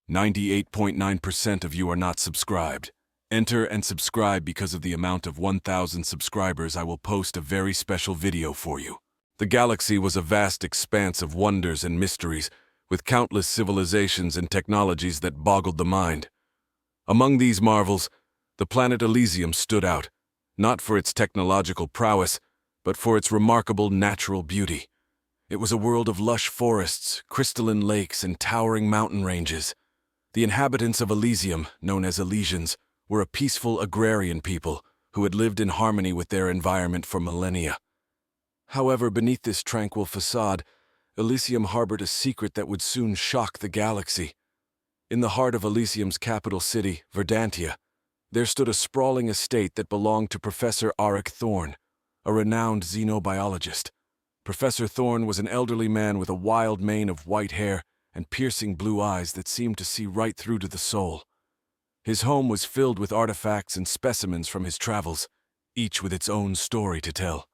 98.9% of you are not subscribed. Enter and subscribe because of the amount of 1,000 subscribers I will post a very special video for you. The galaxy was a vast expanse of wonders and mysteries, with countless civilizations and technologies that boggled the mind. Among these marvels, the planet Elysium stood out, not for its technological prowess, but for its remarkable natural beauty. It was a world of lush forests, crystalline lakes, and towering mountain ranges. The inhabitants of Elysium, known as Elysians, were a peaceful agrarian people who had lived in harmony with their environment for millennia. However, beneath this tranquil facade, Elysium harbored a secret that would soon shock the galaxy. In the heart of Elysium's capital city, Verdancia, there stood a sprawling estate that belonged to Professor Arik Thorne, a renowned xenobiologist. Professor Thorne was an elderly man with a wild mane of white hair and piercing blue eyes that seemed to see right through to the soul. His home was filled with artifacts and specimens from his travels, each with its own story to tell.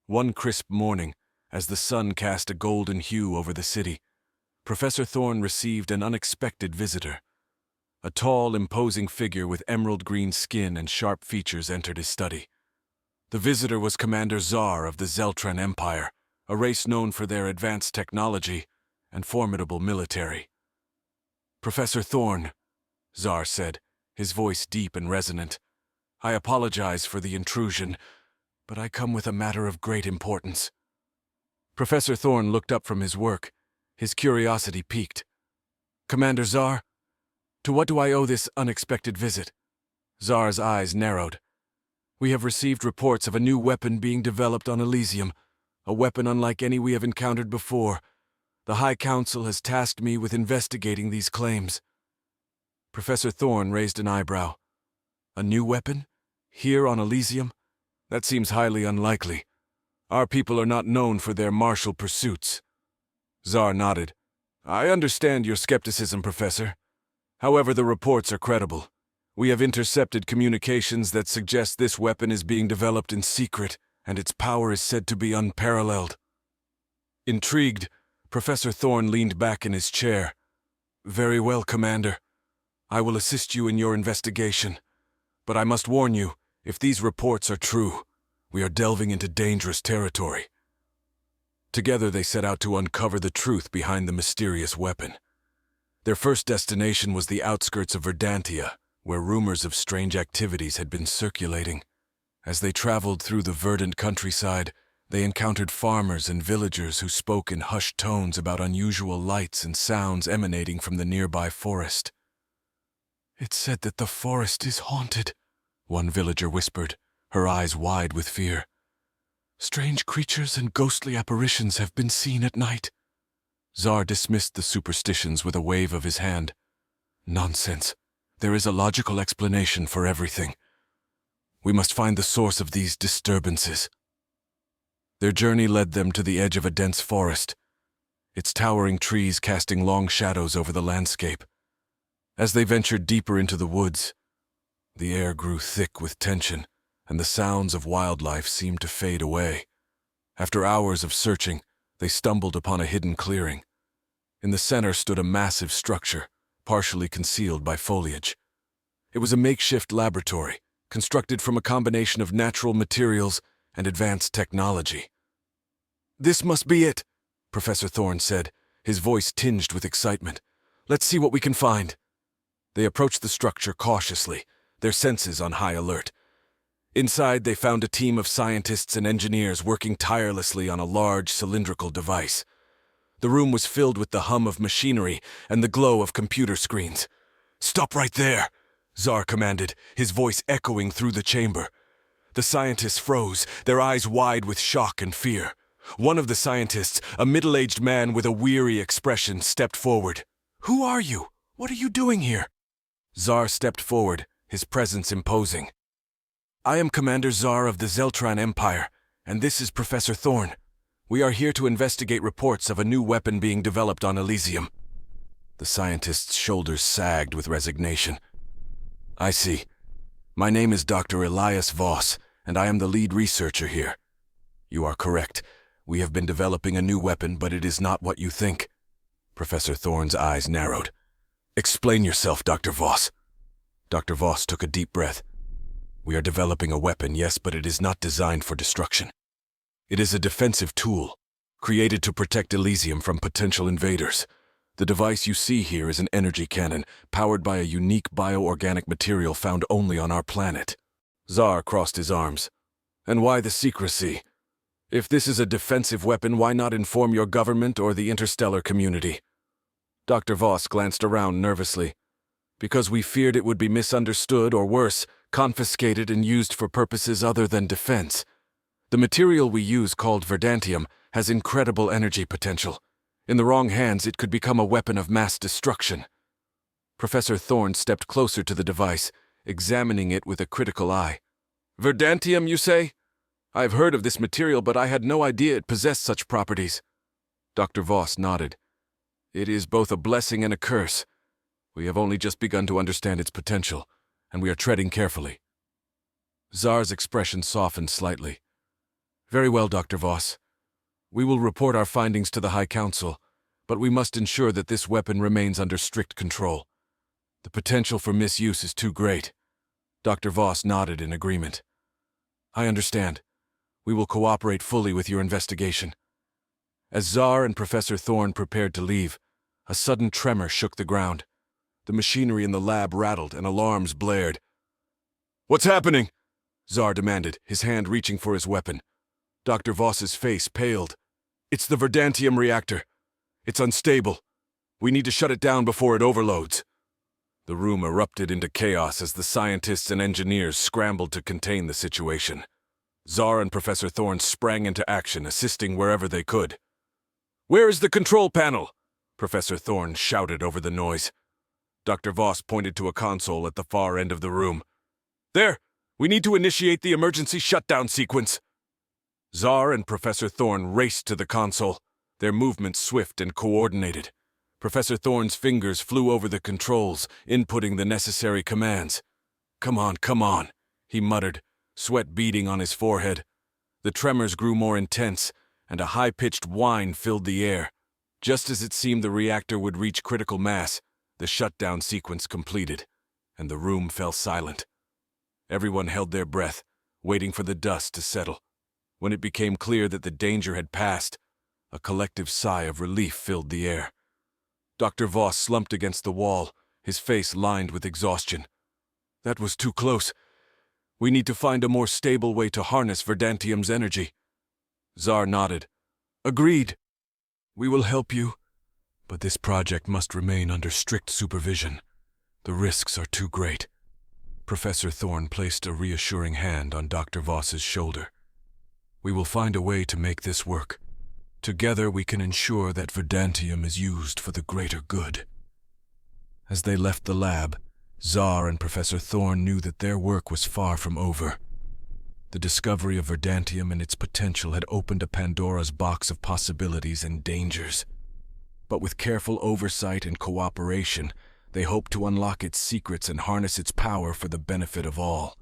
One crisp morning, as the sun cast a golden hue over the city, Professor Thorne received an unexpected visitor. A tall, imposing figure with emerald-green skin and sharp features entered his study. The visitor was Commander Czar of the Zeltran Empire, a race known for their advanced technology and formidable military. "Professor Thorne," Czar said, his voice deep and resonant, "I apologize for the intrusion, but I come with a matter of great importance." Professor Thorne looked up from his work, his curiosity piqued. "Commander Czar, to what do I owe this unexpected visit?" Czar's eyes narrowed. "We have received reports of a new weapon being developed on Elysium, a weapon unlike any we have encountered before. The High Council has tasked me with investigating these claims." Professor Thorne raised an eyebrow. "A new weapon? Here on Elysium? That seems highly unlikely. Our people are not known for their martial pursuits." Czar nodded. "I understand your skepticism, Professor. However, the reports are credible. We have intercepted communications that suggest this weapon is being developed in secret, and its power is said to be unparalleled." Intrigued, Professor Thorne leaned back in his chair. "Very well, Commander. I will assist you in your investigation. But I must warn you, if these reports are true, we are delving into dangerous territory." Together they set out to uncover the truth behind the mysterious weapon. Their first destination was the outskirts of Verdancia, where rumors of strange activities had been circulating. As they traveled through the verdant countryside, they encountered farmers and villagers who spoke in hushed tones about unusual lights and sounds emanating from the nearby forest. "It's said that the forest is haunted," one villager whispered, her eyes wide with fear. "Strange creatures and ghostly apparitions have been seen at night." Czar dismissed the superstitions with a wave of his hand. "Nonsense. There is a logical explanation for everything. We must find the source of these disturbances." Their journey led them to the edge of a dense forest, its towering trees casting long shadows over the landscape. As they ventured deeper into the woods, the air grew thick with tension, and the sounds of wildlife seemed to fade away. After hours of searching, they stumbled upon a hidden clearing. In the center stood a massive structure, partially concealed by foliage. It was a makeshift laboratory, constructed from a combination of natural materials and advanced technology. "This must be it," Professor Thorne said, his voice tinged with excitement. "Let's see what we can find." They approached the structure cautiously, their senses on high alert. Inside, they found a team of scientists and engineers working tirelessly on a large cylindrical device. The room was filled with the hum of machinery and the glow of computer screens. "Stop right there," Czar commanded, his voice echoing through the chamber. The scientists froze, their eyes wide with shock and fear. One of the scientists, a middle-aged man with a weary expression, stepped forward. "Who are you? What are you doing here?" Czar stepped forward, his presence imposing. "I am Commander Czar of the Zeltran Empire, and this is Professor Thorne. We are here to investigate reports of a new weapon being developed on Elysium." The scientist's shoulders sagged with resignation. "I see. My name is Dr. Elias Voss, and I am the lead researcher here. You are correct. We have been developing a new weapon, but it is not what you think." Professor Thorne's eyes narrowed. Explain yourself, Dr. Voss. Dr. Voss took a deep breath. We are developing a weapon, yes, but it is not designed for destruction. It is a defensive tool, created to protect Elysium from potential invaders. The device you see here is an energy cannon, powered by a unique bioorganic material found only on our planet. Tsar crossed his arms. And why the secrecy? If this is a defensive weapon, why not inform your government or the interstellar community? Dr. Voss glanced around nervously. Because we feared it would be misunderstood or worse, confiscated and used for purposes other than defense. The material we use, called Verdancium, has incredible energy potential. In the wrong hands, it could become a weapon of mass destruction. Professor Thorne stepped closer to the device, examining it with a critical eye. Verdancium, you say? I've heard of this material, but I had no idea it possessed such properties. Dr. Voss nodded. It is both a blessing and a curse. We have only just begun to understand its potential, and we are treading carefully. Tsar's expression softened slightly. Very well, Dr. Voss. We will report our findings to the High Council, but we must ensure that this weapon remains under strict control. The potential for misuse is too great. Dr. Voss nodded in agreement. I understand. We will cooperate fully with your investigation. As Tsar and Professor Thorne prepared to leave, a sudden tremor shook the ground. The machinery in the lab rattled and alarms blared. What's happening? Tsar demanded, his hand reaching for his weapon. Dr. Voss's face paled. It's the Verdancium reactor. It's unstable. We need to shut it down before it overloads. The room erupted into chaos as the scientists and engineers scrambled to contain the situation. Tsar and Professor Thorne sprang into action, assisting wherever they could. Where is the control panel? Professor Thorne shouted over the noise. Dr. Voss pointed to a console at the far end of the room. There! We need to initiate the emergency shutdown sequence. Tsar and Professor Thorne raced to the console, their movements swift and coordinated. Professor Thorne's fingers flew over the controls, inputting the necessary commands. Come on, he muttered, sweat beading on his forehead. The tremors grew more intense, and a high-pitched whine filled the air. Just as it seemed the reactor would reach critical mass, the shutdown sequence completed, and the room fell silent. Everyone held their breath, waiting for the dust to settle. When it became clear that the danger had passed, a collective sigh of relief filled the air. Dr. Voss slumped against the wall, his face lined with exhaustion. That was too close. We need to find a more stable way to harness Verdancium's energy. Tsar nodded. Agreed. We will help you, but this project must remain under strict supervision. The risks are too great. Professor Thorne placed a reassuring hand on Dr. Voss's shoulder. We will find a way to make this work. Together we can ensure that Verdancium is used for the greater good. As they left the lab, Tsar and Professor Thorne knew that their work was far from over. The discovery of Verdancium and its potential had opened a Pandora's box of possibilities and dangers. But with careful oversight and cooperation, they hoped to unlock its secrets and harness its power for the benefit of all.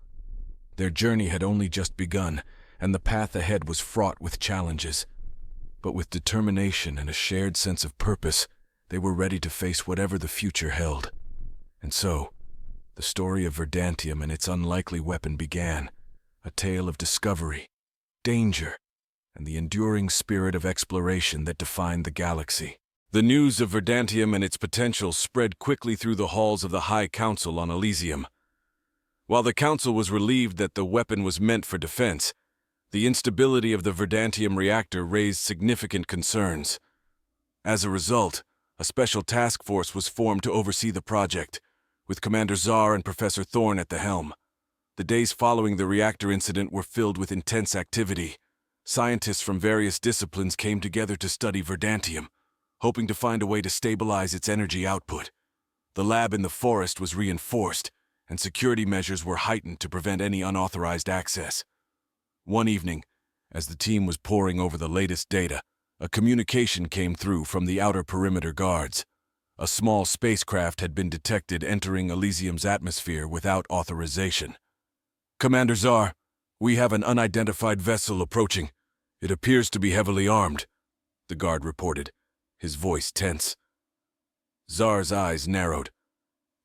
Their journey had only just begun, and the path ahead was fraught with challenges. But with determination and a shared sense of purpose, they were ready to face whatever the future held. And so, the story of Verdancium and its unlikely weapon began, a tale of discovery, danger, and the enduring spirit of exploration that defined the galaxy. The news of Verdancium and its potential spread quickly through the halls of the High Council on Elysium. While the Council was relieved that the weapon was meant for defense, the instability of the Verdancium reactor raised significant concerns. As a result, a special task force was formed to oversee the project, with Commander Tsar and Professor Thorne at the helm. The days following the reactor incident were filled with intense activity. Scientists from various disciplines came together to study Verdancium, hoping to find a way to stabilize its energy output. The lab in the forest was reinforced, and security measures were heightened to prevent any unauthorized access. One evening, as the team was poring over the latest data, a communication came through from the outer perimeter guards. A small spacecraft had been detected entering Elysium's atmosphere without authorization. Commander Tsar, we have an unidentified vessel approaching. It appears to be heavily armed, the guard reported, his voice tense. Tsar's eyes narrowed.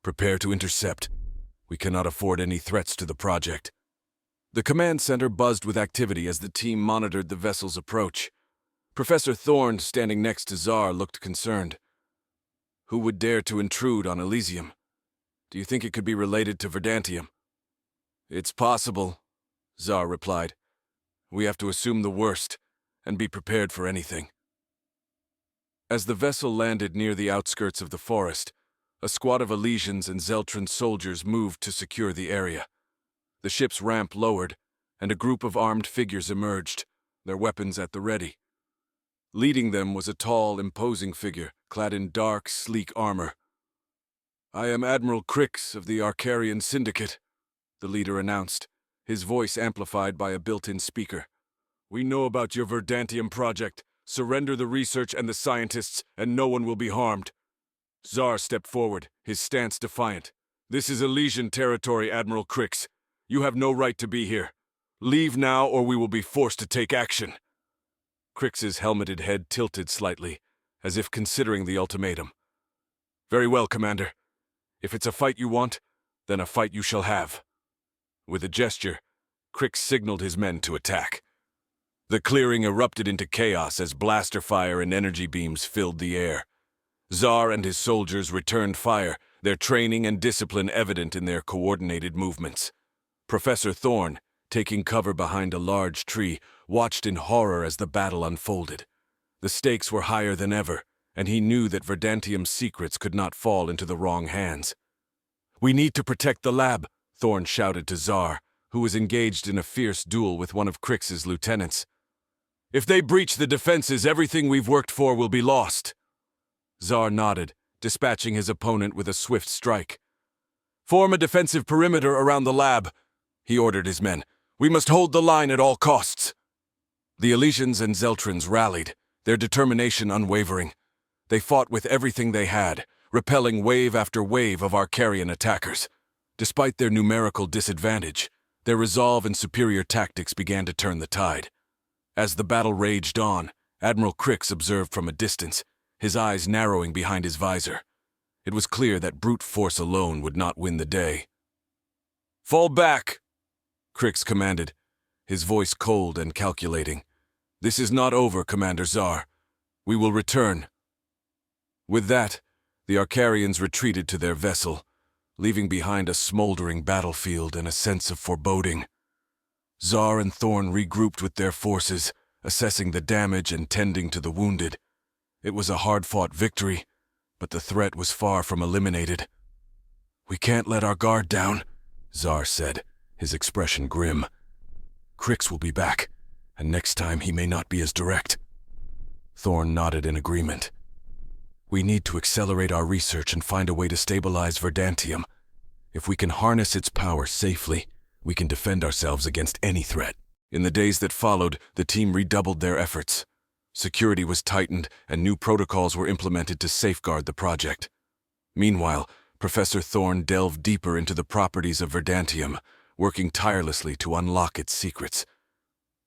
Prepare to intercept. We cannot afford any threats to the project. The command center buzzed with activity as the team monitored the vessel's approach. Professor Thorne, standing next to Tsar, looked concerned. Who would dare to intrude on Elysium? Do you think it could be related to Verdancia? It's possible, Tsar replied. We have to assume the worst and be prepared for anything. As the vessel landed near the outskirts of the forest, a squad of Elysians and Zeltran soldiers moved to secure the area. The ship's ramp lowered, and a group of armed figures emerged, their weapons at the ready. Leading them was a tall, imposing figure, clad in dark, sleek armor. I am Admiral Crix of the Arcarian Syndicate, the leader announced, his voice amplified by a built-in speaker. We know about your Verdantium project. Surrender the research and the scientists, and no one will be harmed. Tsar stepped forward, his stance defiant. This is Elysian territory, Admiral Crix. You have no right to be here. Leave now, or we will be forced to take action. Crix's helmeted head tilted slightly, as if considering the ultimatum. Very well, Commander. If it's a fight you want, then a fight you shall have. With a gesture, Crix signaled his men to attack. The clearing erupted into chaos as blaster fire and energy beams filled the air. Tsar and his soldiers returned fire, their training and discipline evident in their coordinated movements. Professor Thorne, taking cover behind a large tree, watched in horror as the battle unfolded. The stakes were higher than ever, and he knew that Verdantium's secrets could not fall into the wrong hands. We need to protect the lab, Thorne shouted to Tsar, who was engaged in a fierce duel with one of Crix's lieutenants. If they breach the defenses, everything we've worked for will be lost. Tsar nodded, dispatching his opponent with a swift strike. Form a defensive perimeter around the lab, he ordered his men. We must hold the line at all costs. The Elysians and Zeltrans rallied, their determination unwavering. They fought with everything they had, repelling wave after wave of Arcarian attackers. Despite their numerical disadvantage, their resolve and superior tactics began to turn the tide. As the battle raged on, Admiral Crix observed from a distance, his eyes narrowing behind his visor. It was clear that brute force alone would not win the day. Fall back, Crix commanded, his voice cold and calculating. This is not over, Commander Tsar. We will return. With that, the Arcarians retreated to their vessel, leaving behind a smoldering battlefield and a sense of foreboding. Tsar and Thorne regrouped with their forces, assessing the damage and tending to the wounded. It was a hard-fought victory, but the threat was far from eliminated. We can't let our guard down, Tsar said, his expression grim. Crix will be back, and next time he may not be as direct. Thorne nodded in agreement. We need to accelerate our research and find a way to stabilize Verdantium. If we can harness its power safely, we can defend ourselves against any threat. In the days that followed, the team redoubled their efforts. Security was tightened, and new protocols were implemented to safeguard the project. Meanwhile, Professor Thorne delved deeper into the properties of Verdantium, working tirelessly to unlock its secrets.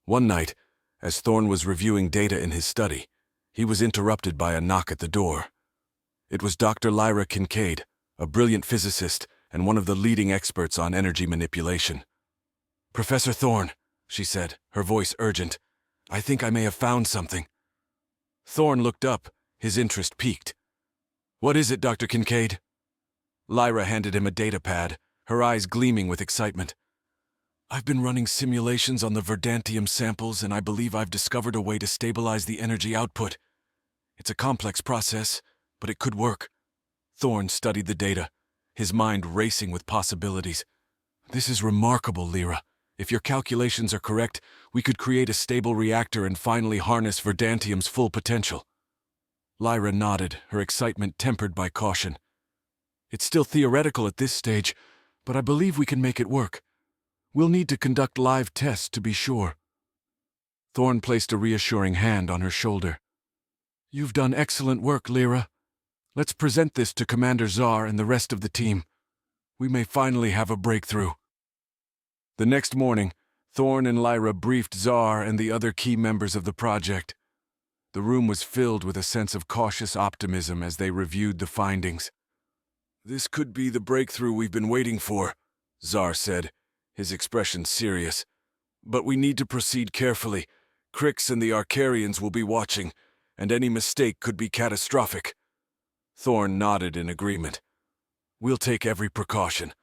One night, as Thorne was reviewing data in his study, he was interrupted by a knock at the door. It was Dr. Lyra Kincaid, a brilliant physicist and one of the leading experts on energy manipulation. Professor Thorne, she said, her voice urgent, I think I may have found something. Thorne looked up, his interest piqued. What is it, Dr. Kincaid? Lyra handed him a data pad, her eyes gleaming with excitement. I've been running simulations on the Verdantium samples, and I believe I've discovered a way to stabilize the energy output. It's a complex process, but it could work. Thorne studied the data, his mind racing with possibilities. This is remarkable, Lyra. If your calculations are correct, we could create a stable reactor and finally harness Verdantium's full potential. Lyra nodded, her excitement tempered by caution. It's still theoretical at this stage, but I believe we can make it work. We'll need to conduct live tests to be sure. Thorne placed a reassuring hand on her shoulder. You've done excellent work, Lyra. Let's present this to Commander Tsar and the rest of the team. We may finally have a breakthrough. The next morning, Thorne and Lyra briefed Tsar and the other key members of the project. The room was filled with a sense of cautious optimism as they reviewed the findings. "This could be the breakthrough we've been waiting for," Zar said, his expression serious. "But we need to proceed carefully. Crix and the Arcarians will be watching, and any mistake could be catastrophic." Thorn nodded in agreement. "We'll take every precaution.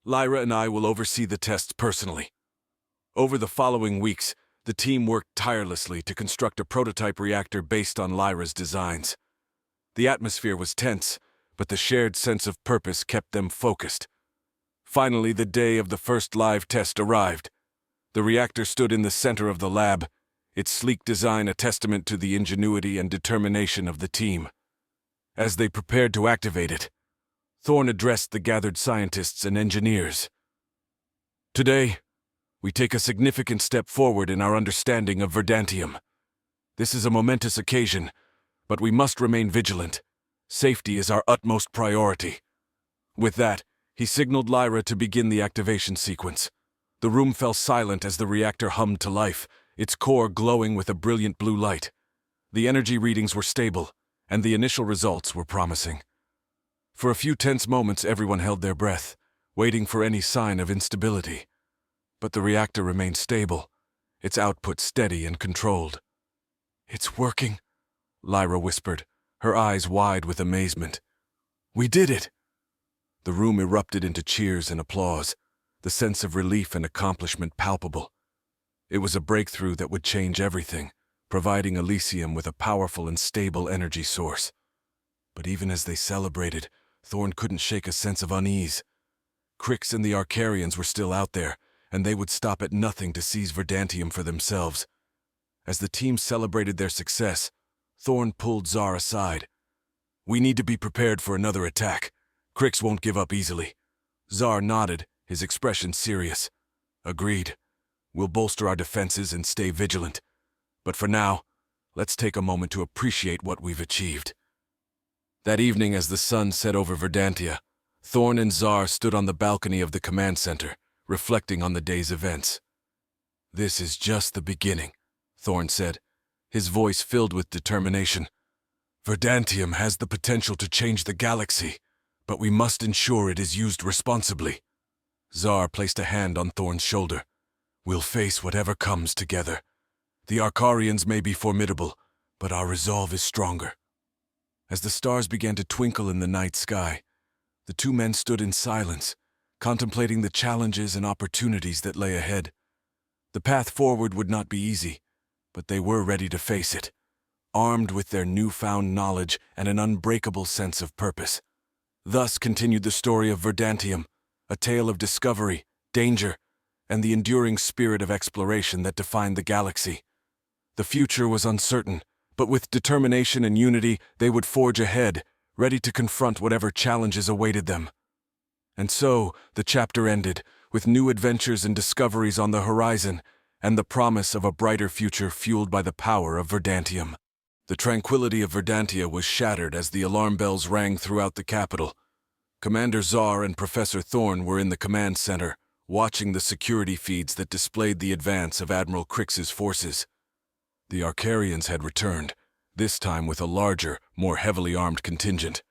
Lyra and I will oversee the tests personally." Over the following weeks, the team worked tirelessly to construct a prototype reactor based on Lyra's designs. The atmosphere was tense, but the shared sense of purpose kept them focused. Finally, the day of the first live test arrived. The reactor stood in the center of the lab, its sleek design a testament to the ingenuity and determination of the team. As they prepared to activate it, Thorn addressed the gathered scientists and engineers. "Today, we take a significant step forward in our understanding of Verdantium. This is a momentous occasion, but we must remain vigilant. Safety is our utmost priority." With that, he signaled Lyra to begin the activation sequence. The room fell silent as the reactor hummed to life, its core glowing with a brilliant blue light. The energy readings were stable, and the initial results were promising. For a few tense moments, everyone held their breath, waiting for any sign of instability. But the reactor remained stable, its output steady and controlled. "It's working," Lyra whispered, her eyes wide with amazement. "We did it!" The room erupted into cheers and applause, the sense of relief and accomplishment palpable. It was a breakthrough that would change everything, providing Elysium with a powerful and stable energy source. But even as they celebrated, Thorn couldn't shake a sense of unease. Crix and the Arcarians were still out there, and they would stop at nothing to seize Verdantium for themselves. As the team celebrated their success, Thorn pulled Zar aside. "We need to be prepared for another attack. Crix won't give up easily." Zar nodded, his expression serious. "Agreed. We'll bolster our defenses and stay vigilant. But for now, let's take a moment to appreciate what we've achieved." That evening, as the sun set over Verdantia, Thorn and Zar stood on the balcony of the command center, reflecting on the day's events. "This is just the beginning," Thorn said, his voice filled with determination. "Verdantium has the potential to change the galaxy, but we must ensure it is used responsibly." Zar placed a hand on Thorn's shoulder. "We'll face whatever comes together. The Arcarians may be formidable, but our resolve is stronger." As the stars began to twinkle in the night sky, the two men stood in silence, contemplating the challenges and opportunities that lay ahead. The path forward would not be easy, but they were ready to face it, armed with their newfound knowledge and an unbreakable sense of purpose. Thus continued the story of Verdantium, a tale of discovery, danger, and the enduring spirit of exploration that defined the galaxy. The future was uncertain, but with determination and unity, they would forge ahead, ready to confront whatever challenges awaited them. And so, the chapter ended, with new adventures and discoveries on the horizon, and the promise of a brighter future fueled by the power of Verdantium. The tranquility of Verdantia was shattered as the alarm bells rang throughout the capital. Commander Zar and Professor Thorn were in the command center, watching the security feeds that displayed the advance of Admiral Crix's forces. The Arcarians had returned, this time with a larger, more heavily armed contingent.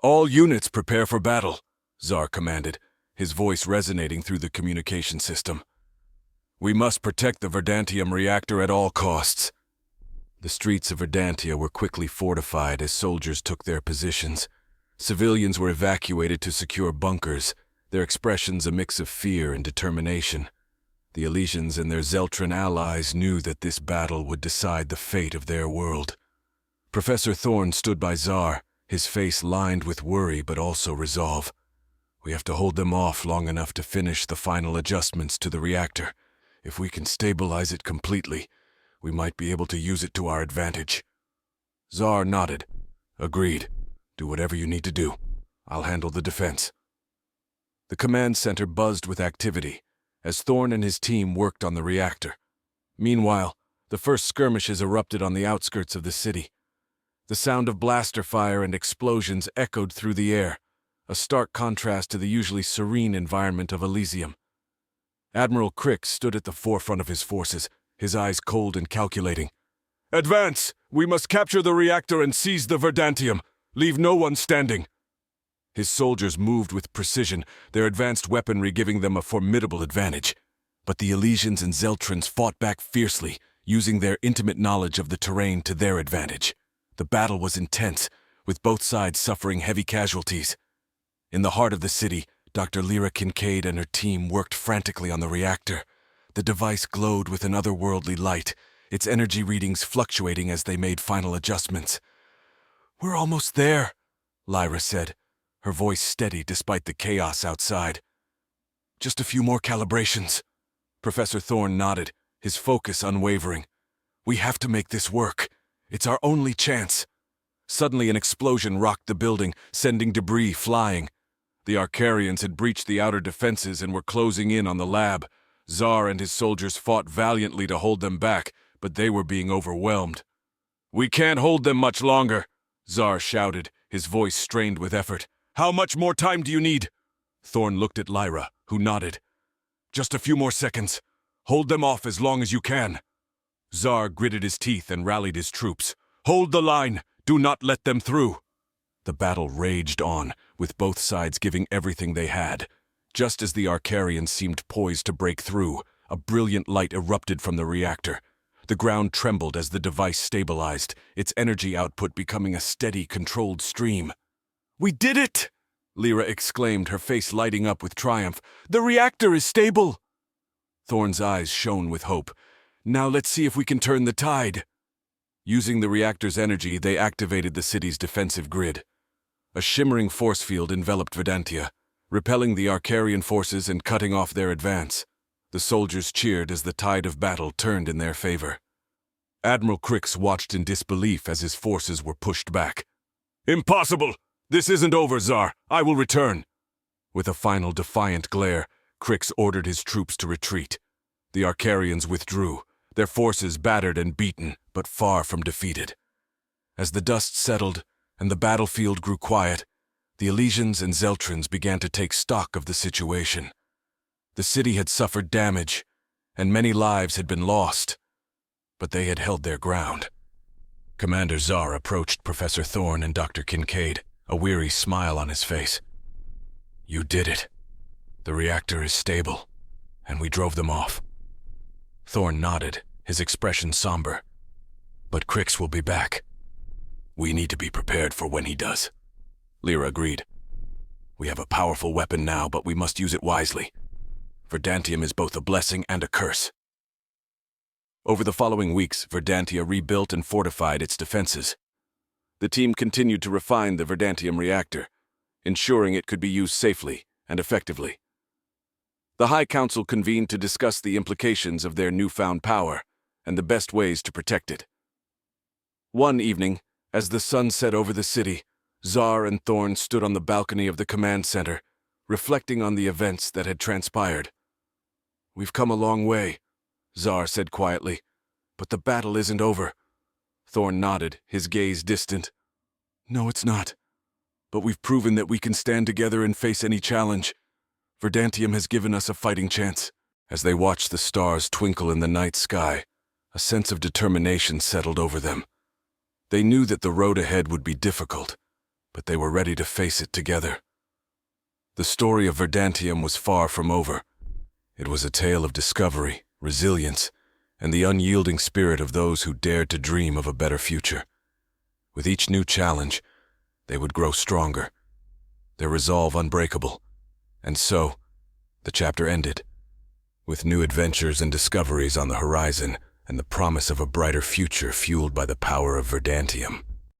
"All units prepare for battle," Zar commanded, his voice resonating through the communication system. "We must protect the Verdantium reactor at all costs." The streets of Verdantia were quickly fortified as soldiers took their positions. Civilians were evacuated to secure bunkers, their expressions a mix of fear and determination. The Elysians and their Zeltran allies knew that this battle would decide the fate of their world. Professor Thorn stood by Zar, his face lined with worry but also resolve. "We have to hold them off long enough to finish the final adjustments to the reactor. If we can stabilize it completely, we might be able to use it to our advantage." Zar nodded. "Agreed. Do whatever you need to do. I'll handle the defense." The command center buzzed with activity as Thorn and his team worked on the reactor. Meanwhile, the first skirmishes erupted on the outskirts of the city. The sound of blaster fire and explosions echoed through the air, a stark contrast to the usually serene environment of Elysium. Admiral Crix stood at the forefront of his forces, his eyes cold and calculating. Advance! We must capture the reactor and seize the Verdantium. Leave no one standing. His soldiers moved with precision, their advanced weaponry giving them a formidable advantage. But the Elysians and Zeltrans fought back fiercely, using their intimate knowledge of the terrain to their advantage. The battle was intense, with both sides suffering heavy casualties. In the heart of the city, Dr. Lyra Kincaid and her team worked frantically on the reactor. The device glowed with an otherworldly light, its energy readings fluctuating as they made final adjustments. "We're almost there," Lyra said, her voice steady despite the chaos outside. "Just a few more calibrations." Professor Thorne nodded, his focus unwavering. "We have to make this work. It's our only chance." Suddenly an explosion rocked the building, sending debris flying. The Arcarians had breached the outer defenses and were closing in on the lab. Tsar and his soldiers fought valiantly to hold them back, but they were being overwhelmed. "We can't hold them much longer," Tsar shouted, his voice strained with effort. "How much more time do you need?" Thorne looked at Lyra, who nodded. "Just a few more seconds. Hold them off as long as you can." Tsar gritted his teeth and rallied his troops. "Hold the line! Do not let them through!" The battle raged on, with both sides giving everything they had. Just as the Arcarians seemed poised to break through, a brilliant light erupted from the reactor. The ground trembled as the device stabilized, its energy output becoming a steady, controlled stream. "We did it!" Lyra exclaimed, her face lighting up with triumph. "The reactor is stable!" Thorne's eyes shone with hope. "Now let's see if we can turn the tide." Using the reactor's energy, they activated the city's defensive grid. A shimmering force field enveloped Verdancia, repelling the Arcarian forces and cutting off their advance. The soldiers cheered as the tide of battle turned in their favor. Admiral Crix watched in disbelief as his forces were pushed back. "Impossible! This isn't over, Tsar! I will return!" With a final defiant glare, Crix ordered his troops to retreat. The Arcarians withdrew, their forces battered and beaten, but far from defeated. As the dust settled and the battlefield grew quiet, the Elysians and Zeltrans began to take stock of the situation. The city had suffered damage, and many lives had been lost, but they had held their ground. Commander Tsar approached Professor Thorne and Dr. Kincaid, a weary smile on his face. "You did it. The reactor is stable, and we drove them off." Thorne nodded, his expression somber. "But Crix will be back. We need to be prepared for when he does." Lyra agreed. "We have a powerful weapon now, but we must use it wisely. Verdantium is both a blessing and a curse." Over the following weeks, Verdantia rebuilt and fortified its defenses. The team continued to refine the Verdantium reactor, ensuring it could be used safely and effectively. The High Council convened to discuss the implications of their newfound power and the best ways to protect it. One evening, as the sun set over the city, Tsar and Thorne stood on the balcony of the command center, reflecting on the events that had transpired. "We've come a long way," Tsar said quietly, "but the battle isn't over." Thorne nodded, his gaze distant. "No, it's not. But we've proven that we can stand together and face any challenge. Verdantium has given us a fighting chance." As they watched the stars twinkle in the night sky, a sense of determination settled over them. They knew that the road ahead would be difficult, but they were ready to face it together. The story of Verdantium was far from over. It was a tale of discovery, resilience, and the unyielding spirit of those who dared to dream of a better future. With each new challenge, they would grow stronger, their resolve unbreakable. And so, the chapter ended, with new adventures and discoveries on the horizon and the promise of a brighter future fueled by the power of Verdantium.